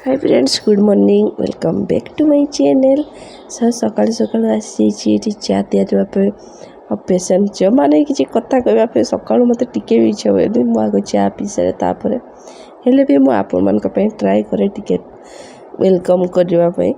Hi friends good morning welcome back to my channel. सकाल सकाल आसी चा तैयारी और पेशेंट जो माने किसी कथा कहवाई सका मत टे भी इच्छा हुए मुझे चा पी सारे तापर हेले भी मुझे आपण मान ट्राए करे टिके वेलकम करने।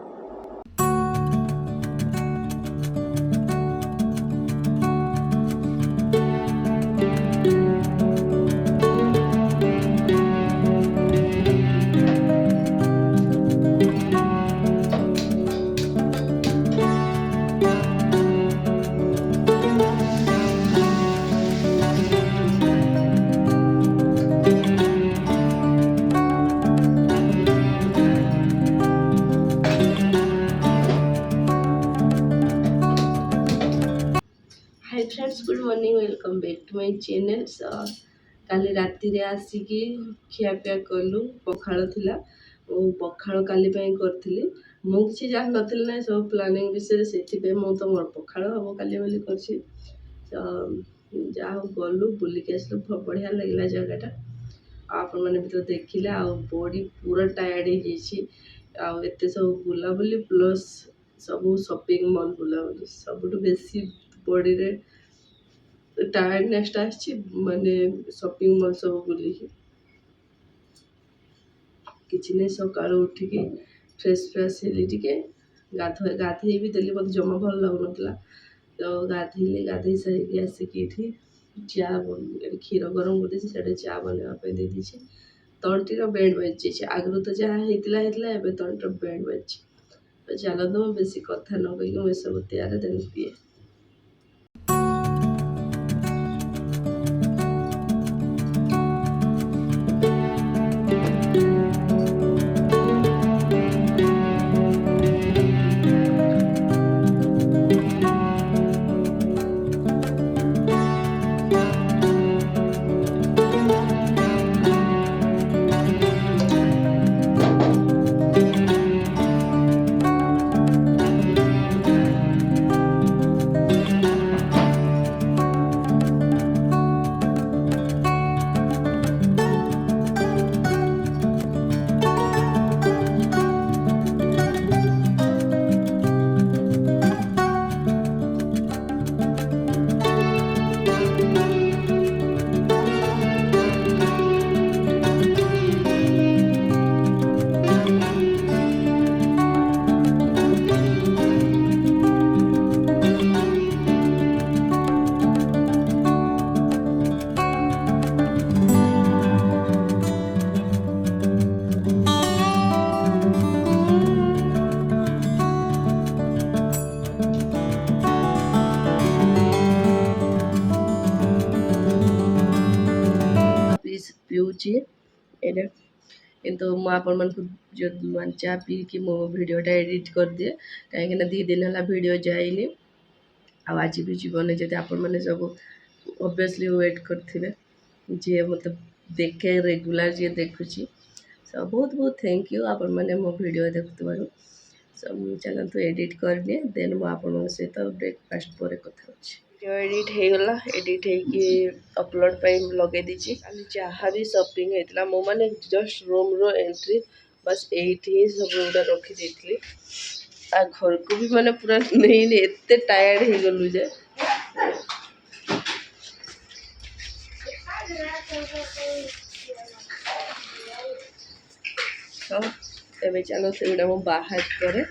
Hi friends good morning welcome back to my channel. काली राति रे आसिकी खियापिया कलु पखाड़ थिला पखाड़ काली करी मु किसी जान नथिल ना सब प्लानिंग विषय से मु तो मोर पखाड़ हम काली बोली करछि। जा गलु बुलिक आसलु बढ़िया लगला जगहटा आप मैंने भी तो देखिले आ बॉडी पूरा टायर्ड हो जाइए आते सब बुलाबुली प्लस सब शॉपिंग मॉल बुलाबुली सबुठ बेसी बॉडी रे टायर्डनेस माने शॉपिंग मॉल सब बुलिकी किसी नहीं सका उठिकी फ्रेश फ्रेश हेली टिके गाधे भी देली मत जमा भल लगुनला तो गाधेली गाधे सारी आसिकी चा क्षीर गरम कर चा बनवाई दे दीजिए। तंटीर बेंड बाजी आगु तो जहाँ होता तंटीर बेंड बाजी तो चलते बेसी कथा न कही मुझे सब तैयार देन पिए। पीऊँचे एटा किंतु मुझे चा पी कि मो भिडटा एडिट कर दिए कहीं 2 दिन है भिड जाइनि आज भी जीवन जब आपण मैंने सब ऑब्वियसली वेट करते जी मतलब देखे रेगुलर जी देखुची सब बहुत बहुत थैंक यू आपण मैंने मो वीडियो देखुवर सब चलते एडिट करनी देन मुझे सहित ब्रेकफास्ट पर कथा वीडियो एडिट हो गला एडिट हो अपलोड पे लगे दीची जहाँ भी शॉपिंग होता मो मैंने जस्ट रूम रो एंट्री बस ये सब गुड़ा रखी देती आ घर को भी मैंने पूरा नहीं एते टायर्ड हो गलु जे तो चलो से बाहर करे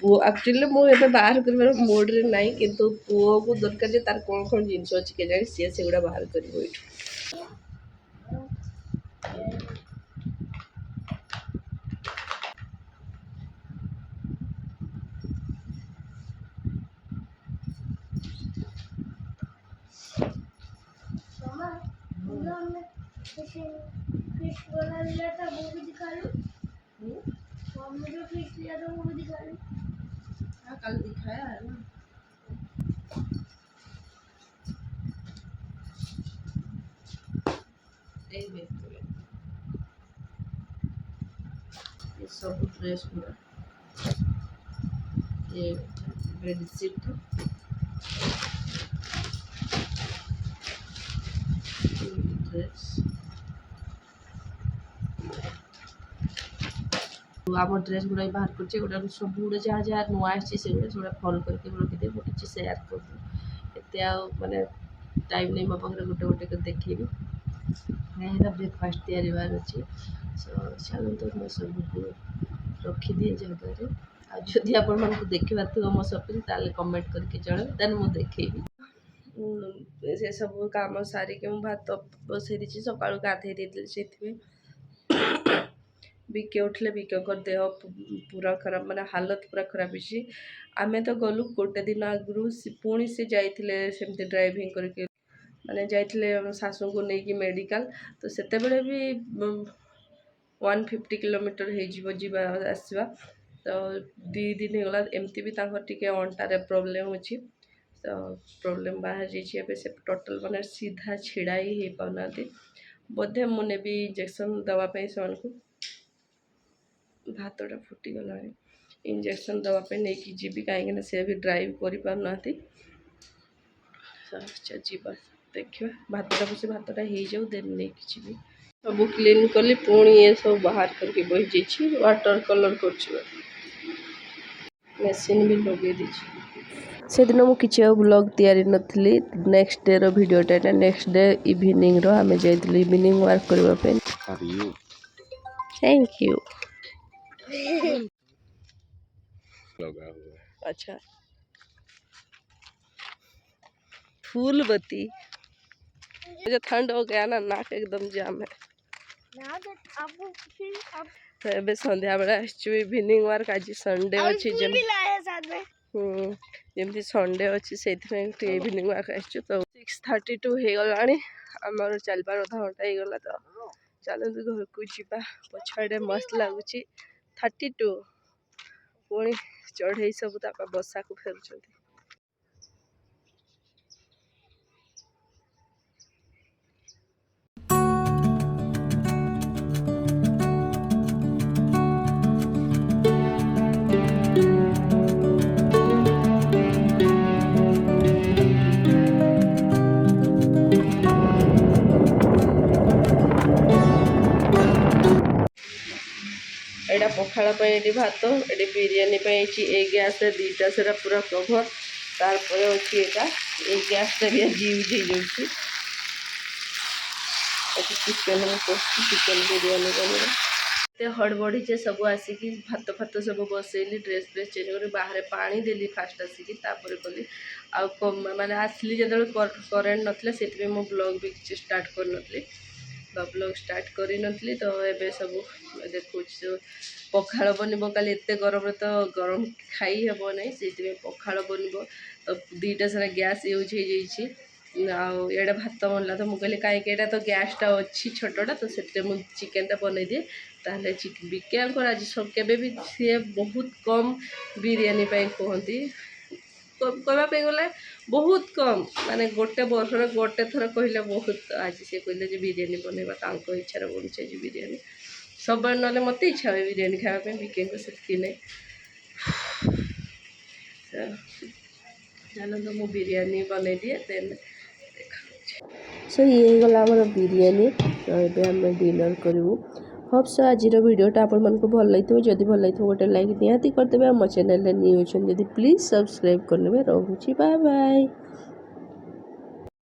पु एक्चुअली मुझे बाहर कर मोड्रे ना किंतु पुओ को दरकार तार कौन कौन जिनस अच्छी के जाए सी से गुड़ा बाहर कर कल दिखाया है ना ये सब ड्रेस पूरा ये बेडशीट ड्रेस आम ड्रेस गुड़ा बाहर कर सब गुड़े जहाँ जहाँ नुआ से गुड़ा फल करके रखिदे मुझे सेयार कर एत मानने टाइम नहीं मो पाखे गोटे गोटे कर देखी ब्रेकफास्ट तैयार अच्छे चलते मैं सबको रखिदिए जगह आदि आपण मानक देखा मो सपिंग ताले कमेंट करके जन देन मुझे देखी से सब कम सारिक भात बसई दी सका गाधे देती बिके उठले बिकर देह पूरा खराब माने हालत पूरा खराब है आमे तो गलु गोटे दिन आगु पुणी से जाइए सेमती ड्राइविंग करके माने जाइए शाशु को लेकिन मेडिकल तो सेते बेले भी 150 किलोमीटर हो जीवा आसवा तो 2 दिन होगा एमती भी टे अंटार प्रोब्लेम अच्छी तो प्रोब्लेम बाहर जाइए से टोटल माने सीधा छिड़ा ही हो पाना बोधे मुझे भी इंजेक्शन दवाई से भातटा फुटीगला इंजेक्शन दवाई नहीं जी कहीं से भी ड्राइव करना जीवा देखा भातटा बस भातटा हो जाऊ देन नहीं जी सब क्लीन कली पुणी ये सब बाहर करके बही जाइए वाटर कलर कर मेसीन भी लगे दीजिए से दिन मुझे किसी ब्लॉग तैयारी नथली नेक्स्ट डे रो वीडियोटा नेक्स्ट डे इवनिंग रो आमे जाइलु इवनिंग वर्क करबा थैंक यू लगा हुआ अच्छा फूल बत्ती मुझे ठंड हो गया ना नाक एकदम जाम है तो ए संध्या बेला इवनिंग वर्क आज संडे अच्छी जमी संडे अच्छी से इवनिंग वर्क आस तो 6:32 हो गला आमर चलबार अधा घंटा हो गला तो चलते घर को जीवा पछाड़े मस्त लगुच 32 पुणी चढ़ई सब बसा को फेरुंट एटा पखाड़ा भात ये बिरियानी ए गैस दीटा से पूरा कभर तार अच्छी ये गैस भी यूज हो चिकेन चिकेन बिरियानी बन हड़बड़ी से सब आसिक भात फात सब बसैली ड्रेस फ्रेस चेंज कर बाहर पानी देली फास्ट आसिक कली माने आसली जो करेन्ट नथिला से मो ब्लॉग भी स्टार्ट कर नी ब्लॉग स्टार्ट कर नी तो ये सब देखो पखाड़ बन काली एत गरम तो गरम खाई हेब ना से पखाड़ बन तो 2टा सारा गैस यूज हो आड़ा भात बनला तो मुझे कहीं तो गैसटा अच्छी छोटा तो से चिकेनटा बनई दिए ताहले बिके आज सब के भी सी बहुत कम बिरियानी कहती कहवाई गले बहुत कम माने गोटे वर्ष गोटे थर कहले बहुत आज से कहले बिरियानी बनवा इच्छा बनुचे बिरियानी सब ना मत इच्छा हुए बिरियानी खावाई बिके से नहीं चलो मु बिरियानी बनई दिए देन सो ये गला आमर बिरियानी तो ये आम डिनर करूँ होप्स आज वीडियोटा आपण मानक भल लगे जदि भल लगे गोटे लाइक निहाती करदे मो चैनल न्यू अच्छे प्लीज सब्सक्राइब करने रोचे बाय बाय।